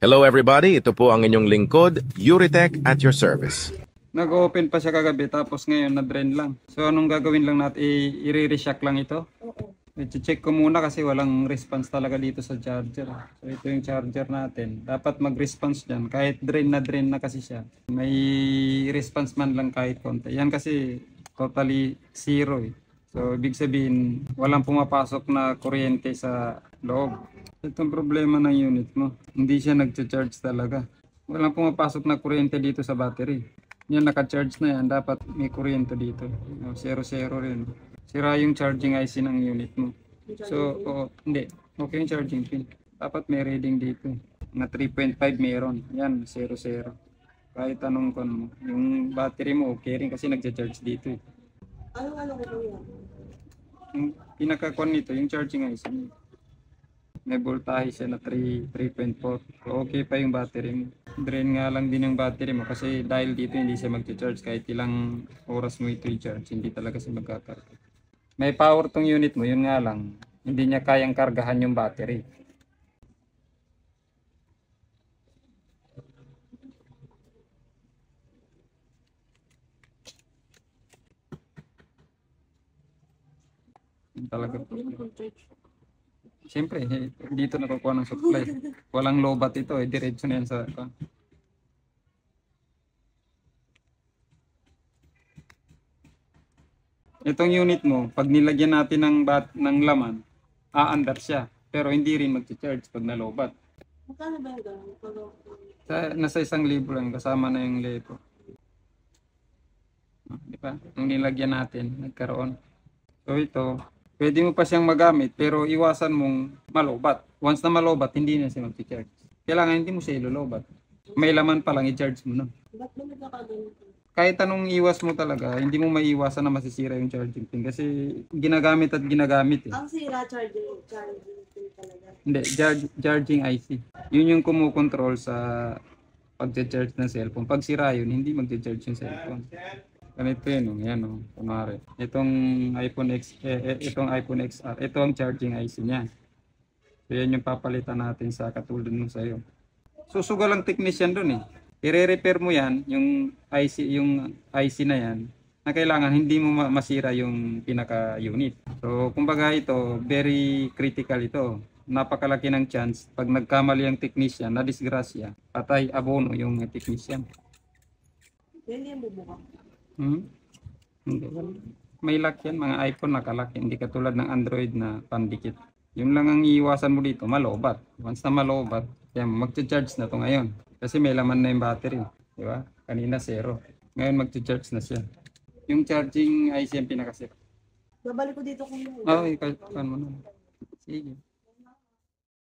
Hello everybody, ito po ang inyong lingkod, Yuritech at your service. Nag-open pa siya kagabi tapos ngayon na-drain lang. So anong gagawin lang natin? I-re-reshock lang ito? Oo. I-check ko muna kasi walang response talaga dito sa charger. So ito yung charger natin. Dapat mag-response dyan. Kahit drain na kasi siya. May response man lang kahit konti. Yan kasi totally zero eh. So ibig sabihin walang pumapasok na kuryente sa loob. Itong problema ng unit mo. Hindi siya nag-charge talaga. Walang pumapasok na kuryente dito sa battery. Yan, naka-charge na yan. Dapat may kuryente dito. 0-0 rin. Sira yung charging IC ng unit mo. So, hindi. Okay yung charging pin. Dapat may reading dito. Na 3.5 meron. Yan, 0-0. Kahit anong kon mo. Yung battery mo, okay rin kasi nagcha-charge dito. Ano ko yan? Yung pinaka-con nito, yung charging IC mo. May voltahe siya na 3.4. So, okay pa yung battery mo. Drain nga lang din yung battery mo kasi dahil dito hindi siya mag-charge kahit ilang oras mo ito i-charge. Hindi talaga siya magkakarga. May power tong unit mo, yun nga lang. Hindi niya kayang kargahan yung battery. Yun talaga. Siyempre, dito nakukuha ng supply. Walang lobat ito, diretso na yan sa... Itong unit mo, pag nilagyan natin ng laman, aandar siya. Pero hindi rin mag-charge pag nalobat. Magkano ba yung gano'n? Nasa 1,000 lang, kasama na yung lepo. Di ba? Nung nilagyan natin, nagkaroon. So ito, pwede mo pa siyang magamit pero iwasan mong malobat. Once na malobat, hindi na siya mag-charge. Kailangan hindi mo siya ilolobat. May laman pa lang, i-charge mo na. Ba't ba nagkakaganito? Kahit anong iwas mo talaga, hindi mo maiiwasan na masisira yung charging pin kasi ginagamit at ginagamit eh. Ang sira charging pin talaga. Hindi, charging IC. Yun yung kumukontrol sa pag-charge ng cellphone. Pag sira yun, hindi mag-charge yung cellphone. Ganito yun, yan o, kunwari. Itong iPhone XR, ito ang charging IC niya. So yan yung papalitan natin sa katulad nung sa'yo. Susugal ang technician dun eh. I-repair mo yan, yung IC na yan, na kailangan hindi mo masira yung pinaka-unit. So, kumbaga ito, very critical ito. Napakalaki ng chance, pag nagkamali ang technician, na disgrasya, patay abono yung technician. Hindi yan bubuka. Hindi. May lock yan, mga iPhone nakalock, hindi katulad ng Android na pandikit. Yun lang ang iiwasan mo dito, malobat. Once na malobat, yan, mag-charge na to ngayon. Kasi may laman na yung battery, di ba? Kanina 0. Ngayon mag-charge na siya. Yung charging IC yung pinaka-set. Babalik ko dito kung Oo, ikaw mo na. Sige.